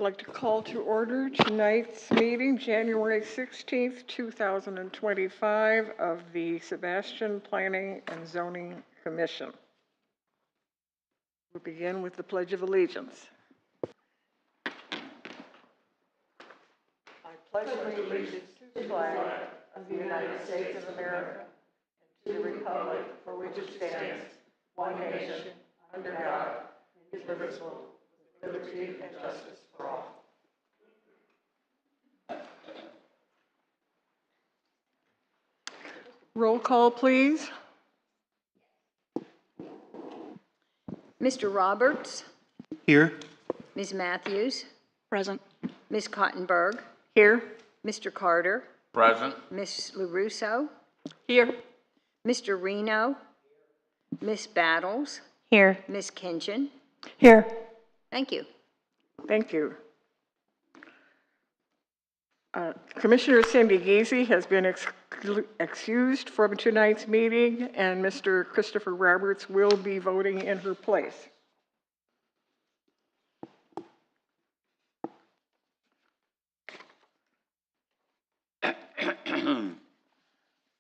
I'd like to call to order tonight's meeting, January 16th, 2025, of the Sebastian Planning and Zoning Commission. We'll begin with the Pledge of Allegiance. I pledge allegiance to the flag of the United States of America and to the republic for which it stands, one nation, under God, indivisible, with liberty and justice for all. Roll call, please. Mr. Roberts. Here. Ms. Matthews. Present. Ms. Cottenberg. Here. Mr. Carter. Present. Ms. LaRusso. Here. Mr. Reno. Ms. Battles. Here. Ms. Kinchin. Here. Thank you. Thank you. Commissioner Cindy Giese has been excused from tonight's meeting, and Mr. Christopher Roberts will be voting in her place.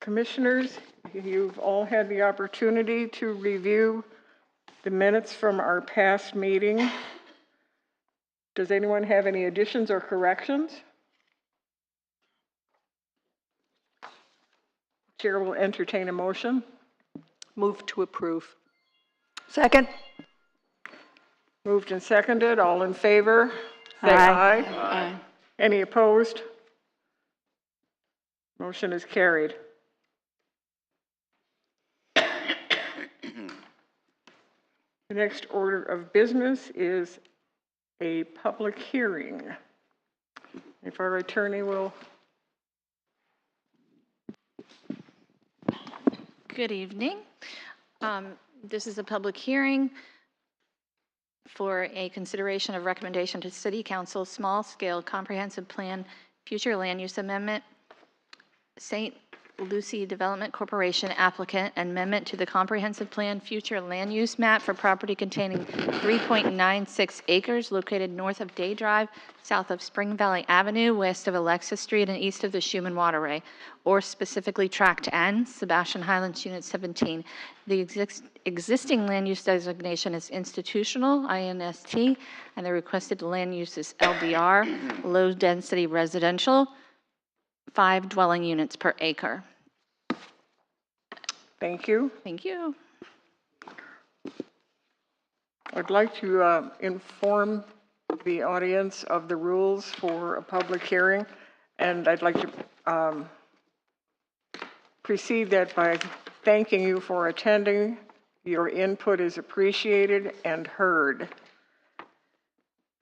Commissioners, you've all had the opportunity to review the minutes from our past meeting. Does anyone have any additions or corrections? Chair will entertain a motion. Move to approve. Second. Moved and seconded. All in favor? Say Aye. aye. Any opposed? Motion is carried. The next order of business is a public hearing. If our attorney will. Good evening. This is a public hearing for a consideration of recommendation to City Council, small-scale comprehensive plan, future land use amendment, St. Lucie Development Corporation applicant, amendment to the comprehensive plan, future land use map for property containing 3.96 acres located north of Day Drive, south of Spring Valley Avenue, west of Alexis Street, and east of the Schuman Waterway, or specifically Tract N, Sebastian Highlands Unit 17. The existing land use designation is institutional, INST, and the requested land use is LDR, low density residential, 5 dwelling units per acre. Thank you. Thank you. I'd like to inform the audience of the rules for a public hearing, and I'd like to precede that by thanking you for attending. Your input is appreciated and heard.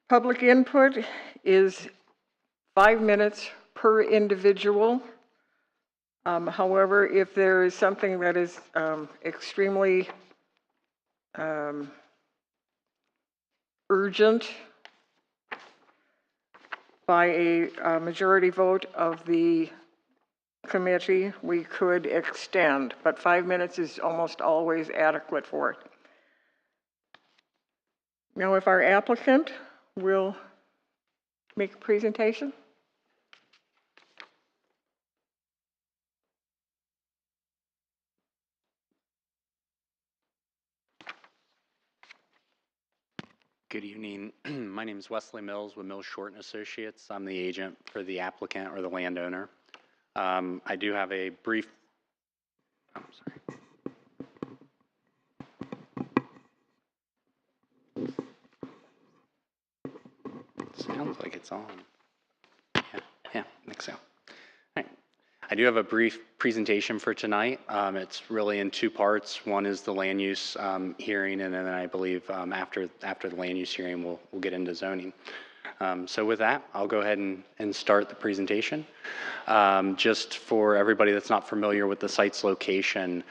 Public input is 5 minutes per individual. However, if there is something that is extremely urgent by a majority vote of the committee, we could extend, but 5 minutes is almost always adequate for it. Now, if our applicant will make a presentation. Good evening. My name is Wesley Mills with Mills Short & Associates. I'm the agent for the applicant or the landowner. I do have a brief, Sounds like it's on. Yeah, I think so. All right. I do have a brief presentation for tonight. It's really in 2 parts. One is the land use hearing, and then I believe after the land use hearing, we'll get into zoning. So with that, I'll go ahead and start the presentation. Just for everybody that's not familiar with the site's location,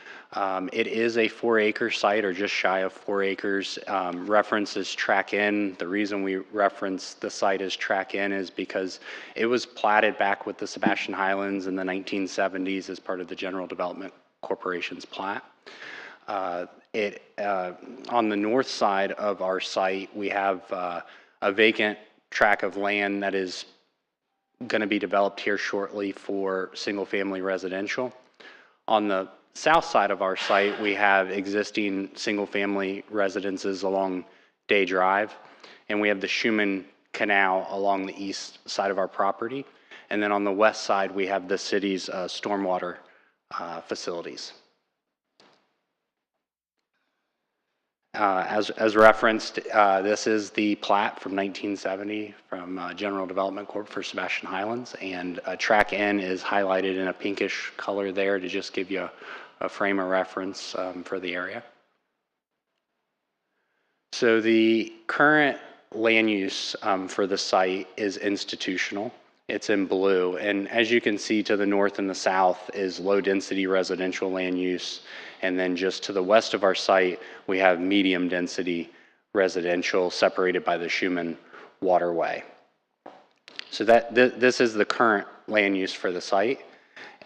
it is a 4-acre site or just shy of 4 acres. Reference is Track N. The reason we reference the site as Track N is because it was platted back with the Sebastian Highlands in the 1970s as part of the General Development Corporation's plat. On the north side of our site, we have a vacant tract of land that is going to be developed here shortly for single-family residential. On the south side of our site, we have existing single-family residences along Day Drive, and we have the Schumann Canal along the east side of our property. And then on the west side, we have the city's stormwater facilities. As referenced, this is the plat from 1970 from General Development Corp for Sebastian Highlands, and Track N is highlighted in a pinkish color there to just give you a frame of reference for the area. So the current land use for the site is institutional. It's in blue, and as you can see to the north and the south is low-density residential land use, and then just to the west of our site, we have medium-density residential separated by the Schumann waterway. So this is the current land use for the site,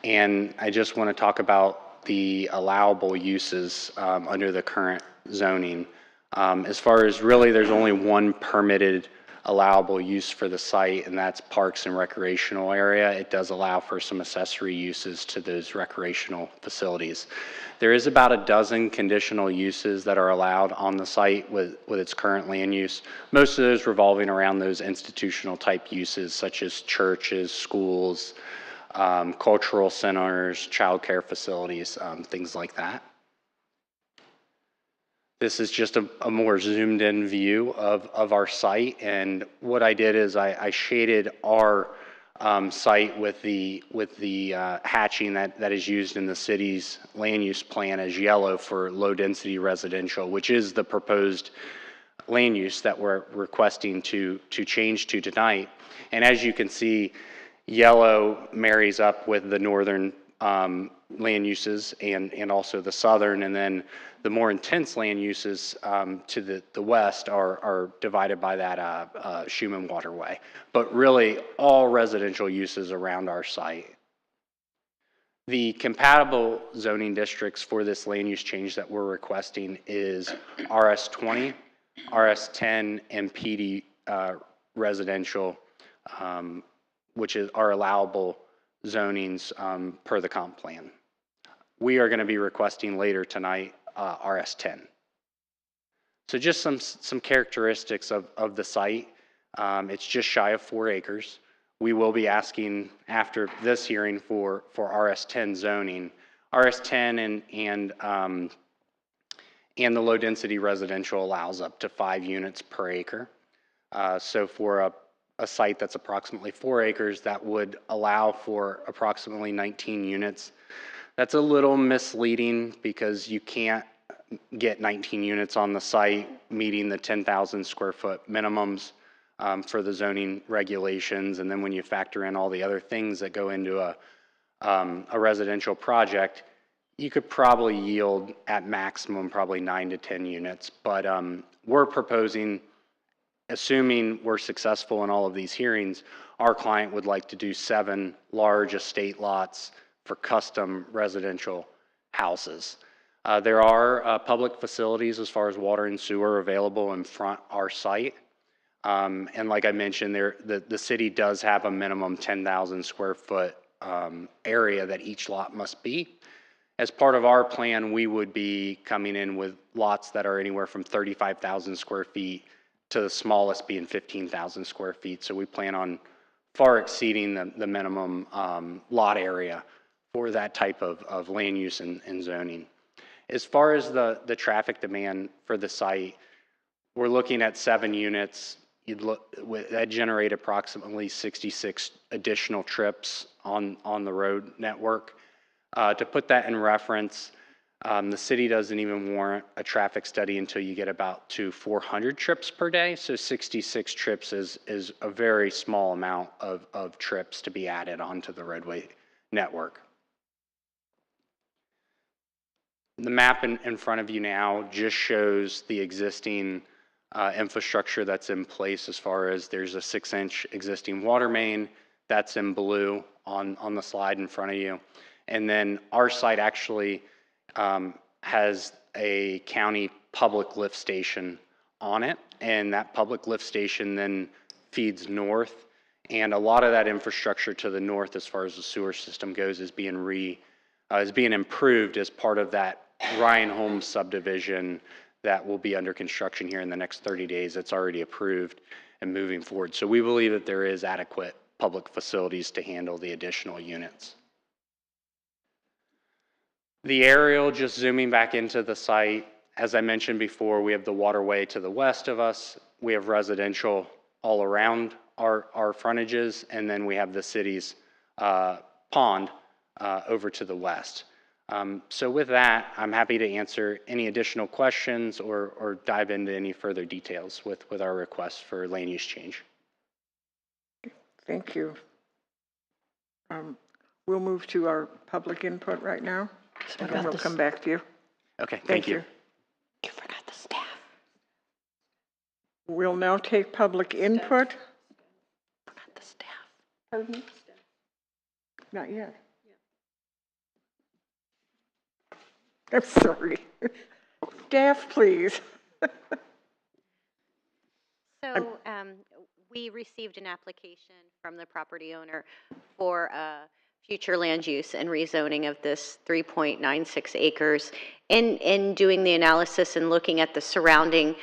and I just want to talk about the allowable uses under the current zoning. As far as really, there's only one permitted allowable use for the site, and that's parks and recreational area. It does allow for some accessory uses to those recreational facilities. There is about a dozen conditional uses that are allowed on the site with its current land use. Most of those revolving around those institutional type uses such as churches, schools, cultural centers, childcare facilities, things like that. This is just a more zoomed in view of our site, and what I did is I shaded our site with the hatching that is used in the city's land use plan as yellow for low density residential, which is the proposed land use that we're requesting to change to tonight. And as you can see, yellow marries up with the northern land uses and also the southern, and then the more intense land uses to the west are divided by that Schumann waterway. But really, all residential uses around our site. The compatible zoning districts for this land use change that we're requesting is RS20, RS10, and PD residential, which is our allowable zonings per the comp plan. We are going to be requesting later tonight RS10. So just some characteristics of the site. It's just shy of 4 acres. We will be asking after this hearing for RS10 zoning. RS10 and the low density residential allows up to 5 units per acre. So for a site that's approximately 4 acres, that would allow for approximately 19 units. That's a little misleading because you can't get 19 units on the site meeting the 10,000 square foot minimums for the zoning regulations. And then when you factor in all the other things that go into a residential project, you could probably yield at maximum probably 9 to 10 units. But we're proposing, assuming we're successful in all of these hearings, our client would like to do 7 large estate lots for custom residential houses. There are public facilities as far as water and sewer available in front our site. And like I mentioned, the city does have a minimum 10,000 square foot area that each lot must be. As part of our plan, we would be coming in with lots that are anywhere from 35,000 square feet to the smallest being 15,000 square feet. So we plan on far exceeding the minimum lot area for that type of land use and zoning. As far as the traffic demand for the site, we're looking at 7 units. That generate approximately 66 additional trips on the road network. To put that in reference, the city doesn't even warrant a traffic study until you get about to 400 trips per day. So 66 trips is a very small amount of trips to be added onto the roadway network. The map in front of you now just shows the existing infrastructure that's in place, as far as there's a 6-inch existing water main that's in blue on the slide in front of you. And then our site actually has a county public lift station on it, and that public lift station then feeds north. And a lot of that infrastructure to the north, as far as the sewer system goes, is being improved as part of that Ryan Homes subdivision that will be under construction here in the next 30 days. It's already approved and moving forward. So we believe that there is adequate public facilities to handle the additional units. The aerial, just zooming back into the site, as I mentioned before, we have the waterway to the west of us. We have residential all around our frontages, and then we have the city's pond over to the west. So with that, I'm happy to answer any additional questions or dive into any further details with our request for land use change. Thank you. We'll move to our public input right now, and then we'll come back to you. Okay, Thank you. You forgot the staff. We'll now take public input. Forgot the staff. Pardon me? Not yet. I'm sorry. Staff, please. So we received an application from the property owner for future land use and rezoning of this 3.96 acres. In doing the analysis and looking at the surrounding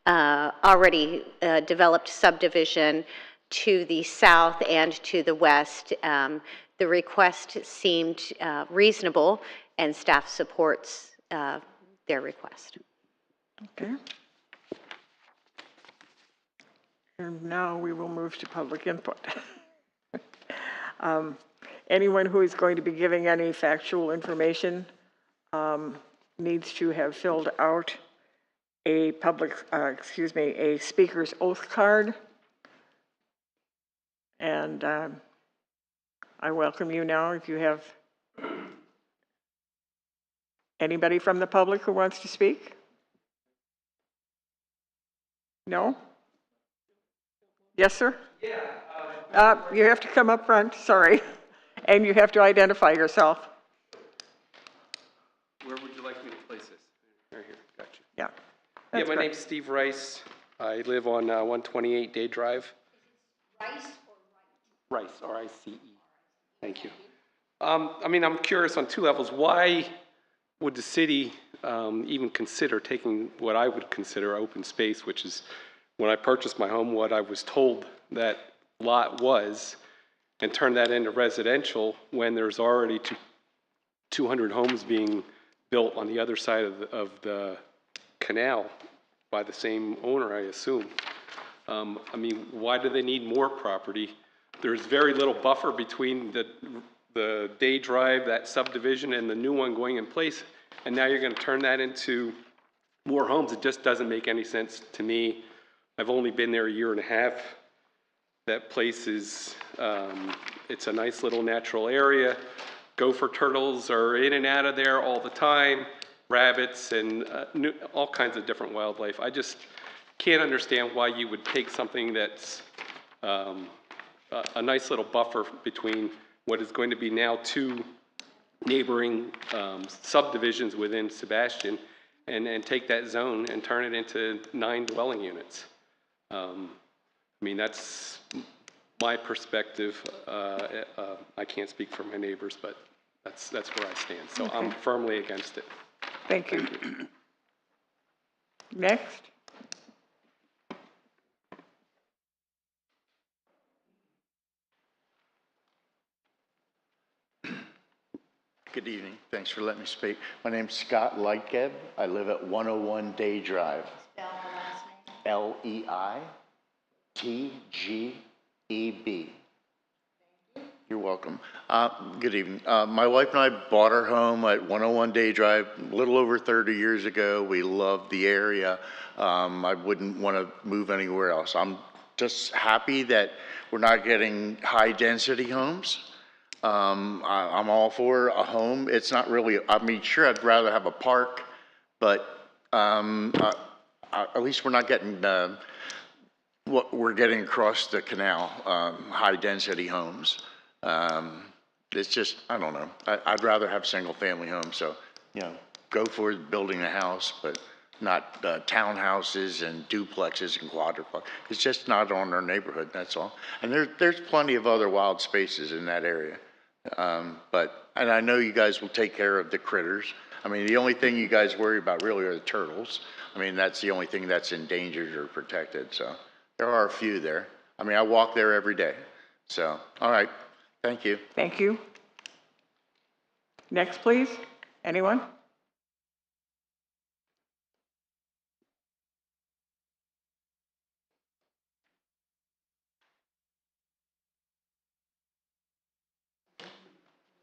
already developed subdivision to the south and to the west, the request seemed reasonable, and staff supports their request. Okay. And now we will move to public input. Anyone who is going to be giving any factual information needs to have filled out a a speaker's oath card. And I welcome you now if you have anybody from the public who wants to speak. No? Yes, sir? Yeah. You have to come up front, sorry. And you have to identify yourself. Where would you like me to place this? Right here, gotcha. Yeah. Yeah, That's my great. name's Steve Rice. I live on 128 Day Drive. Rice Rice, R-I-C-E. Thank you. I mean, I'm curious on two levels. Why would the city even consider taking what I would consider open space, which is when I purchased my home, what I was told that lot was, and turn that into residential when there's already 200 homes being built on the other side of the canal by the same owner, I assume. I mean, why do they need more property? There's very little buffer between the Day Drive, that subdivision, and the new one going in place, and now you're gonna turn that into more homes. It just doesn't make any sense to me. I've only been there a year and a half. That place is, it's a nice little natural area. Gopher turtles are in and out of there all the time, rabbits and all kinds of different wildlife. I just can't understand why you would take something that's a nice little buffer between what is going to be now two neighboring subdivisions within Sebastian and take that zone and turn it into 9 dwelling units. I mean, that's my perspective. I can't speak for my neighbors, but that's where I stand. So I'm firmly against it. Thank you. Next. Good evening. Thanks for letting me speak. My name's Scott Lightgeb. I live at 101 Day Drive. Spell the last name. Leitgeb. You're welcome. Good evening. My wife and I bought our home at 101 Day Drive a little over 30 years ago. We love the area. I wouldn't want to move anywhere else. I'm just happy that we're not getting high density homes. I'm all for a home. It's not really, I mean, sure, I'd rather have a park, but at least we're not getting what we're getting across the canal, high density homes. It's just, I don't know. I'd rather have single family homes. So, you know, go for building a house, but not townhouses and duplexes and quadruplexes. It's just not on our neighborhood, that's all. And there's plenty of other wild spaces in that area. And I know you guys will take care of the critters. I mean, the only thing you guys worry about really are the turtles. I mean, that's the only thing that's endangered or protected, so there are a few there. I mean, I walk there every day. So, all right, thank you. Thank you. Next, please. Anyone?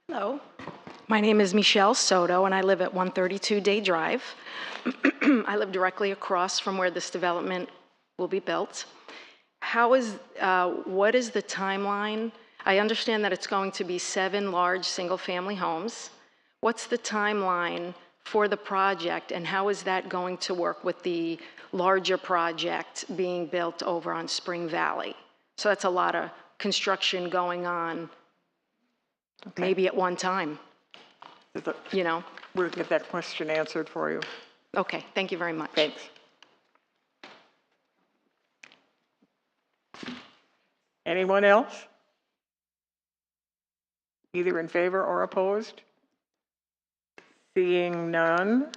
Hello, my name is Michelle Soto, and I live at 132 Day Drive. I live directly across from where this development will be built. What is the timeline? I understand that it's going to be 7 large single-family homes. What's the timeline for the project, and how is that going to work with the larger project being built over on Spring Valley? So that's a lot of construction going on. Okay. Maybe at one time, you know? We'll get that question answered for you. Okay, thank you very much. Thanks. Anyone else? Either in favor or opposed? Seeing none.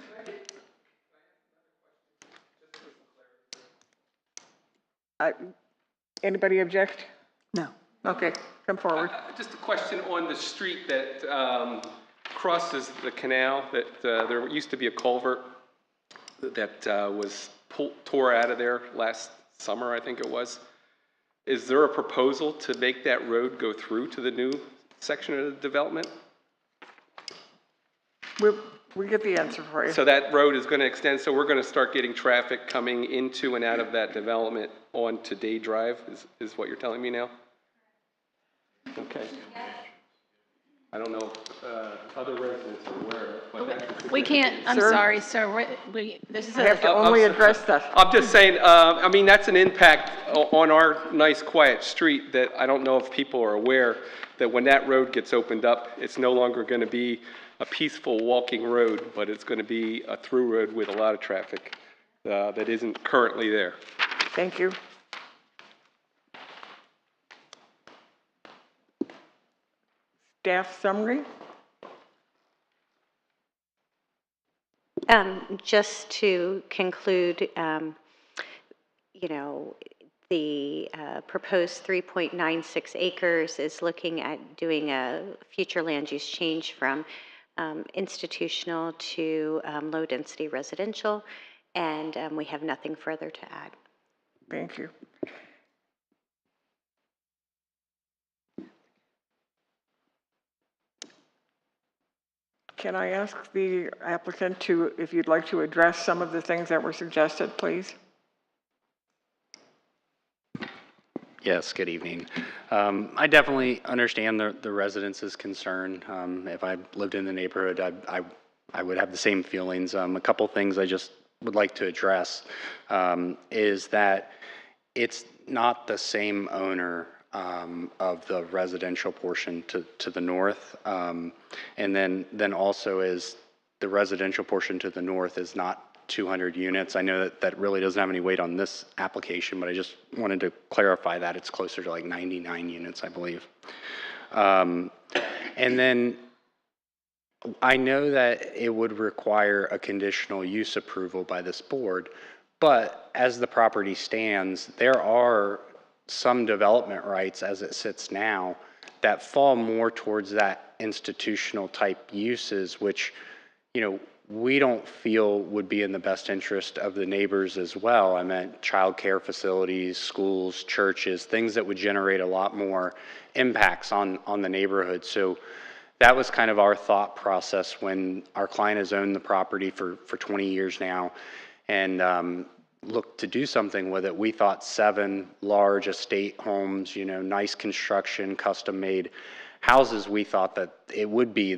Anybody object? No. Okay, come forward. Just a question on the street that crosses the canal, that there used to be a culvert that was tore out of there last summer, I think it was. Is there a proposal to make that road go through to the new section of the development? We get the answer for you. So that road is going to extend, so we're going to start getting traffic coming into and out of that development onto Day Drive, is what you're telling me now? Okay. I don't know if other residents are aware, but that's... We can't, I'm Sir? sorry, sir, this is I have to only address that. I'm just saying, I mean, that's an impact on our nice, quiet street that I don't know if people are aware that when that road gets opened up, it's no longer going to be a peaceful walking road, but it's going to be a through road with a lot of traffic that isn't currently there. Thank you. Staff summary? Just to conclude, you know, the proposed 3.96 acres is looking at doing a future land use change from institutional to low-density residential, and we have nothing further to add. Thank you. Can I ask the applicant to, if you'd like to address some of the things that were suggested, please? Yes, good evening. I definitely understand the residents' concern. If I lived in the neighborhood, I would have the same feelings. A couple things I just would like to address is that it's not the same owner of the residential portion to the north. And then also is the residential portion to the north is not 200 units. I know that really doesn't have any weight on this application, but I just wanted to clarify that it's closer to like 99 units, I believe. And then I know that it would require a conditional use approval by this board, but as the property stands, there are some development rights as it sits now that fall more towards that institutional type uses, which, you know, we don't feel would be in the best interest of the neighbors as well. I meant childcare facilities, schools, churches, things that would generate a lot more impacts on the neighborhood. So that was kind of our thought process when our client has owned the property for 20 years now and looked to do something with it. We thought 7 large estate homes, you know, nice construction, custom made houses, we thought that it would be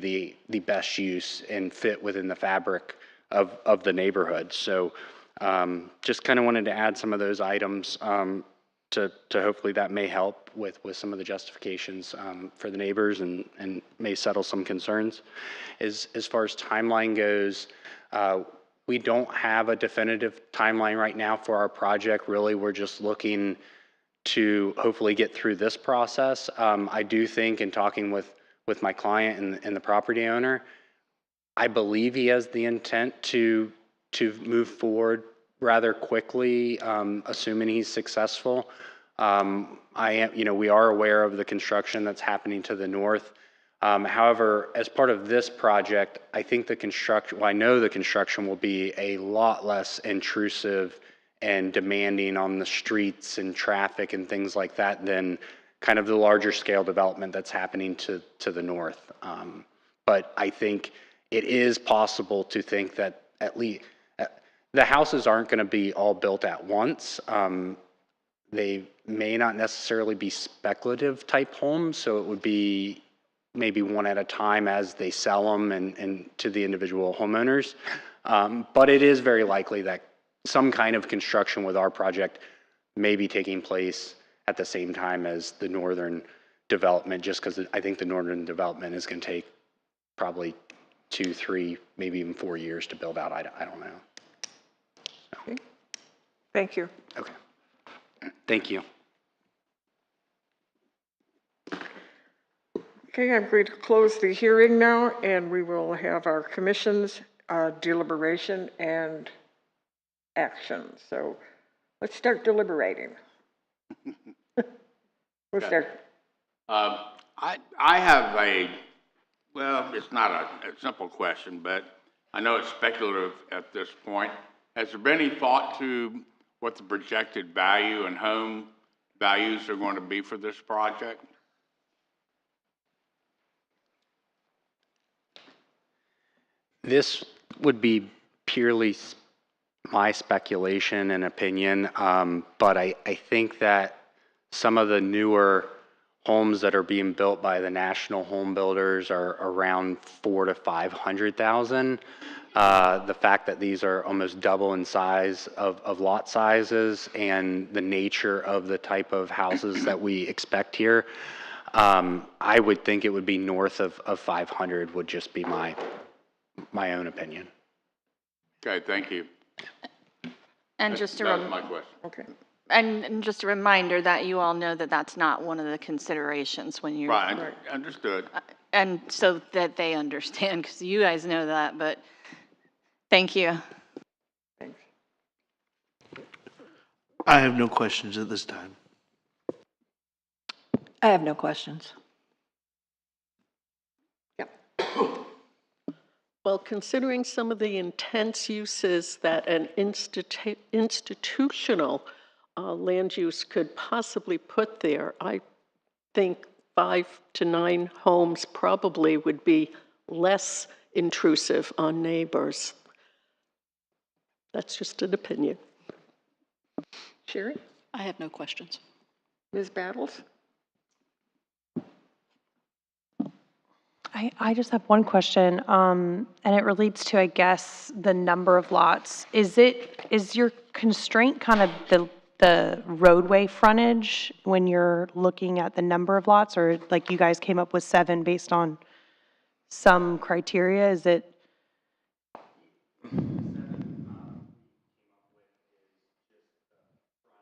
the best use and fit within the fabric of the neighborhood. So just kind of wanted to add some of those items to hopefully that may help with some of the justifications for the neighbors and may settle some concerns. As far as timeline goes, we don't have a definitive timeline right now for our project. Really, we're just looking to hopefully get through this process. I do think, in talking with my client and the property owner, I believe he has the intent to move forward rather quickly, assuming he's successful. We are aware of the construction that's happening to the north. However, as part of this project, I think I know the construction will be a lot less intrusive and demanding on the streets and traffic and things like that than kind of the larger scale development that's happening to the north. But I think it is possible to think that at least the houses aren't going to be all built at once. They may not necessarily be speculative type homes, so it would be maybe one at a time as they sell them and to the individual homeowners. But it is very likely that some kind of construction with our project may be taking place at the same time as the northern development, just because I think the northern development is going to take probably 2, 3, maybe even 4 years to build out. I don't know. Okay. Thank you. Okay. Thank you. Okay, I'm going to close the hearing now, and we will have our commission's deliberation and action. So let's start deliberating. We'll start. I have well, it's not a simple question, but I know it's speculative at this point. Has there been any thought to what the projected value and home values are going to be for this project? This would be purely my speculation and opinion, but I think that some of the newer homes that are being built by the national home builders are around 400,000 to 500,000. The fact that these are almost double in size of lot sizes and the nature of the type of houses that we expect here, I would think it would be north of 500 would just be my own opinion. Okay, thank you. And That was my question. Okay. And just a reminder that you all know that that's not one of the considerations when you're. Right, understood. And so that they understand, because you guys know that, but thank you. Thanks. I have no questions at this time. I have no questions. Well, considering some of the intense uses that an institutional land use could possibly put there, I think 5 to 9 homes probably would be less intrusive on neighbors. That's just an opinion. Sherry? I have no questions. Ms. Battles? I just have one question, and it relates to, I guess, the number of lots. Is your constraint kind of the roadway frontage when you're looking at the number of lots, or like you guys came up with 7 based on some criteria? Is it?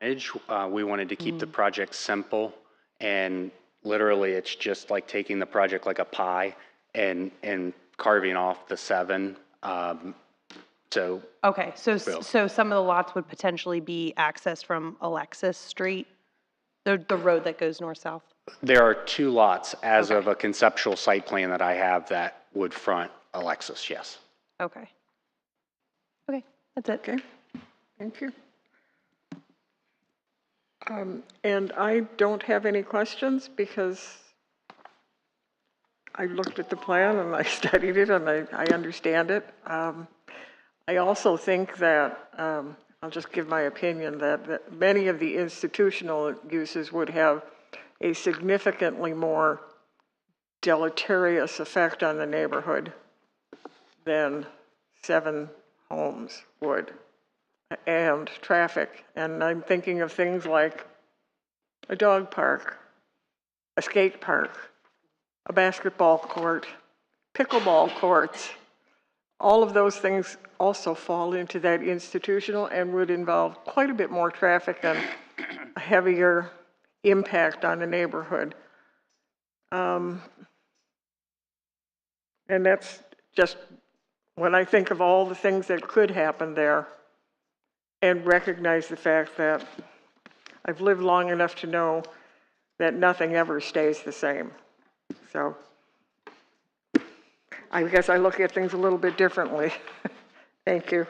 We wanted to keep the project simple, and literally it's just like taking the project like a pie and carving off the 7. Okay, so some of the lots would potentially be accessed from Alexis Street, the road that goes north-south? There are 2 lots as of a conceptual site plan that I have that would front Alexis, yes. Okay. Okay, that's it. Okay, thank you. And I don't have any questions because I looked at the plan and I studied it and I understand it. I also think that, I'll just give my opinion, that many of the institutional uses would have a significantly more deleterious effect on the neighborhood than 7 homes would, and traffic. And I'm thinking of things like a dog park, a skate park, a basketball court, pickleball courts, all of those things also fall into that institutional and would involve quite a bit more traffic and a heavier impact on the neighborhood. And that's just when I think of all the things that could happen there and recognize the fact that I've lived long enough to know that nothing ever stays the same. So I guess I look at things a little bit differently. Thank you.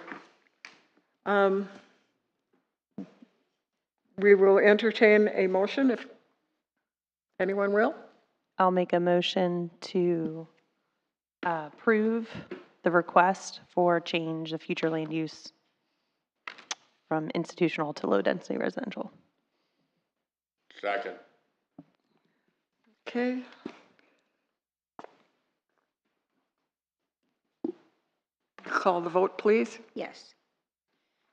We will entertain a motion if anyone will. I'll make a motion to approve the request for change of future land use from institutional to low-density residential. Second. Okay. Call the vote, please. Yes.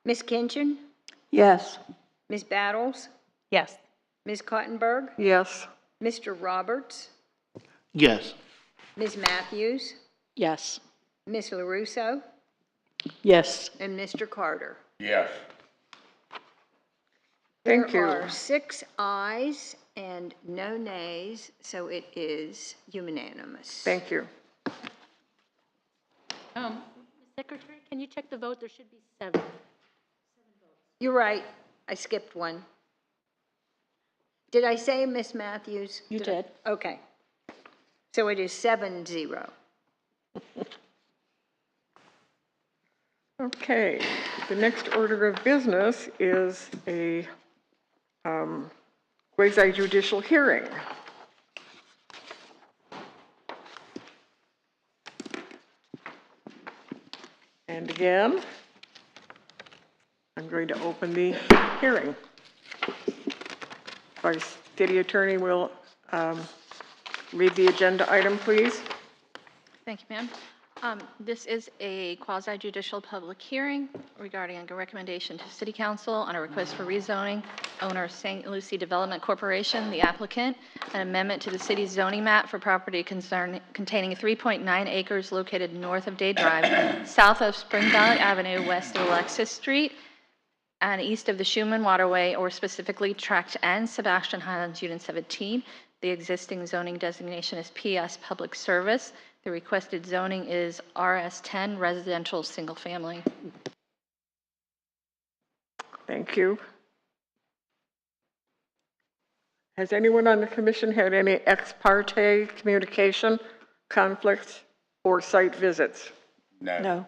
Ms. Kinchin, Yes. Ms. Battles, Yes. Ms. Cottenberg, Yes. Mr. Roberts, Yes. Ms. Matthews, Yes. Ms. LaRusso, Yes. and Mr. Carter. Yes. Thank you. There are 6 ayes and no nays, so it is unanimous. Thank you. Secretary, can you check the vote? There should be 7. You're right, I skipped one. Did I say Ms. Matthews? You did. Okay. So it is 7-0. Okay, the next order of business is a quasi-judicial hearing. And again, I'm going to open the hearing. Our city attorney will read the agenda item, please. Thank you, ma'am. This is a quasi-judicial public hearing regarding a recommendation to City Council on a request for rezoning. Owner St. Lucie Development Corporation, the applicant, an amendment to the city's zoning map for property containing 3.9 acres located north of Day Drive, south of Spring Valley Avenue, west of Alexis Street, and east of the Schumann Waterway, or specifically Tract N, Sebastian Highlands, Unit 17. The existing zoning designation is PS Public Service. The requested zoning is RS10, Residential Single Family. Thank you. Has anyone on the commission had any ex parte communication, conflicts, or site visits? No. No.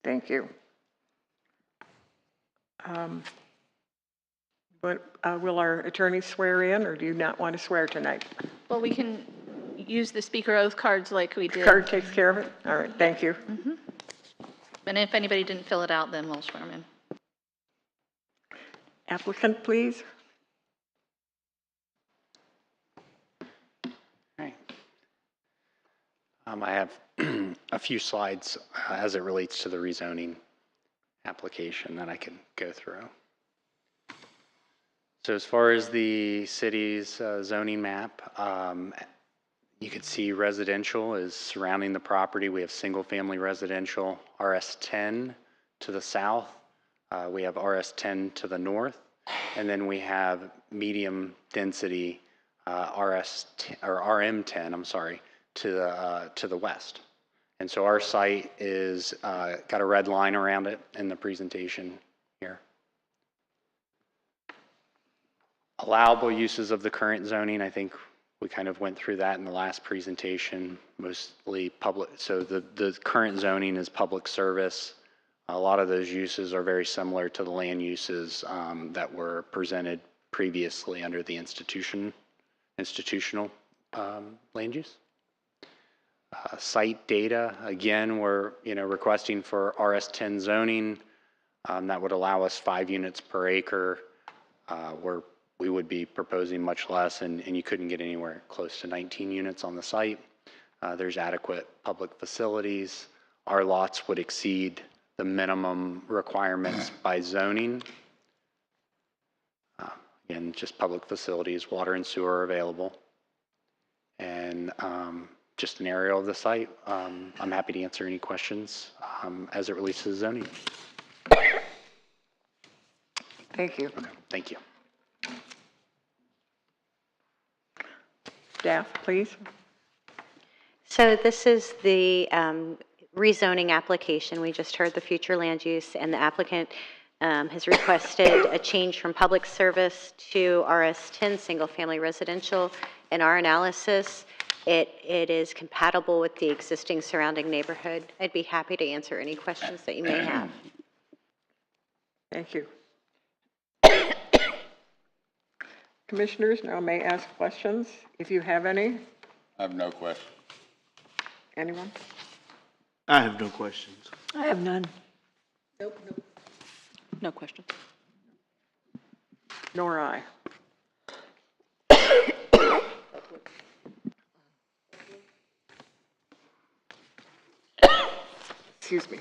Thank you. Will our attorney swear in, or do you not want to swear tonight? Well, we can use the speaker oath cards like we did. Card takes care of it? All right, thank you. And if anybody didn't fill it out, then we'll swear them in. Applicant, please. Right. I have a few slides as it relates to the rezoning application that I can go through. So as far as the city's zoning map, you can see residential is surrounding the property. We have single-family residential, RS10 to the south. We have RS10 to the north, and then we have medium density RM10. I'm sorry, to the west. And so our site is got a red line around it in the presentation here. Allowable uses of the current zoning, I think we kind of went through that in the last presentation, mostly public. So the current zoning is public service. A lot of those uses are very similar to the land uses that were presented previously under the institutional land use. Site data, again, we're requesting for RS10 zoning. That would allow us 5 units per acre. We would be proposing much less, and you couldn't get anywhere close to 19 units on the site. There's adequate public facilities. Our lots would exceed the minimum requirements by zoning. Again, just public facilities, water and sewer are available. And just an aerial of the site. I'm happy to answer any questions as it relates to the zoning. Thank you. Okay, thank you. Staff, please. So this is the rezoning application. We just heard the future land use, and the applicant has requested a change from public service to RS10, single-family residential. In our analysis, it is compatible with the existing surrounding neighborhood. I'd be happy to answer any questions that you may have. Thank you. Commissioners now may ask questions, if you have any. I have no question. Anyone? I have no questions. I have none. No question. Nor I. Excuse me.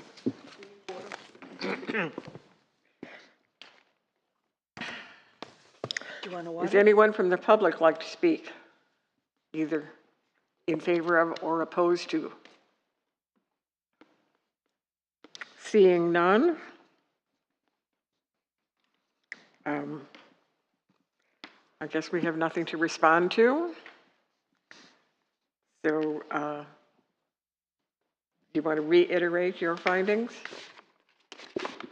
Do you want to Does water? anyone from the public like to speak, either in favor of or opposed to? Seeing none. I guess we have nothing to respond to. So, you want to reiterate your findings?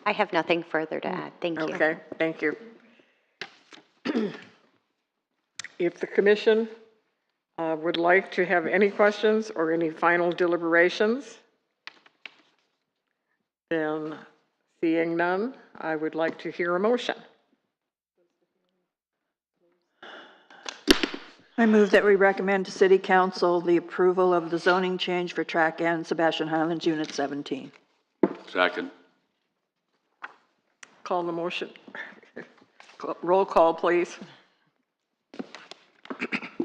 I have nothing further to add. Thank you. Okay, thank you. If the commission would like to have any questions or any final deliberations, then seeing none, I would like to hear a motion. I move that we recommend to City Council the approval of the zoning change for Track N, Sebastian Highlands, Unit 17. Second. Call the motion. Roll call, please.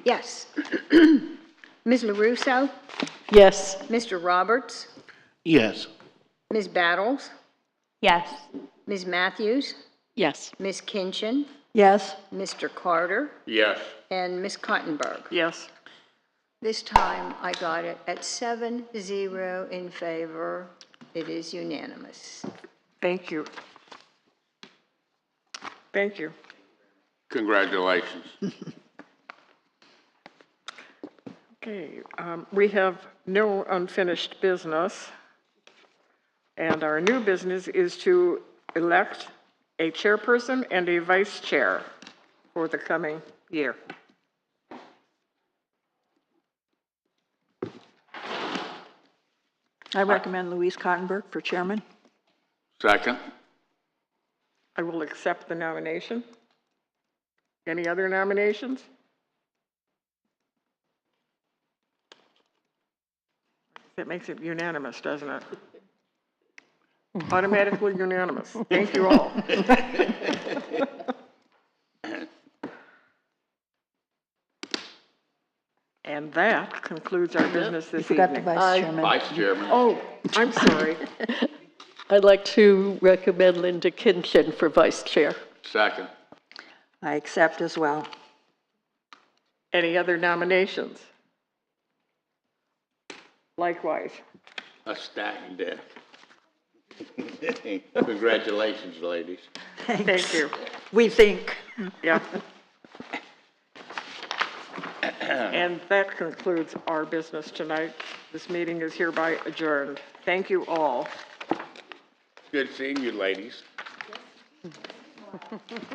Yes. Ms. LaRusso? Yes. Mr. Roberts? Yes. Ms. Battles? Yes. Ms. Matthews? Yes. Ms. Kinchin? Yes. Mr. Carter? Yes. And Ms. Cottenberg? Yes. This time I got it at 7-0 in favor. It is unanimous. Thank you. Thank you. Congratulations. Okay, we have no unfinished business. And our new business is to elect a chairperson and a vice chair for the coming year. I recommend Louise Cottenberg for chairman. Second. I will accept the nomination. Any other nominations? That makes it unanimous, doesn't it? Automatically unanimous. Thank you all. And that concludes our business You this forgot the evening. vice chairman. Vice Chairman. Oh, I'm sorry. I'd like to recommend Linda Kinchin for vice chair. Second. I accept as well. Any other nominations? Likewise. A stacked deck. Congratulations, ladies. Thank you. We think. Yeah. And that concludes our business tonight. This meeting is hereby adjourned. Thank you all. Good seeing you, ladies.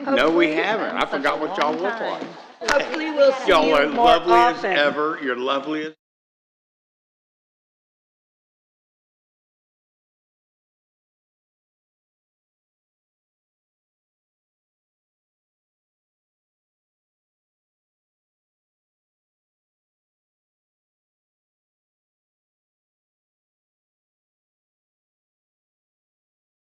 No, we haven't. I forgot what y'all look like. Hopefully we'll see Y'all you are more lovely as often. ever. You're lovely as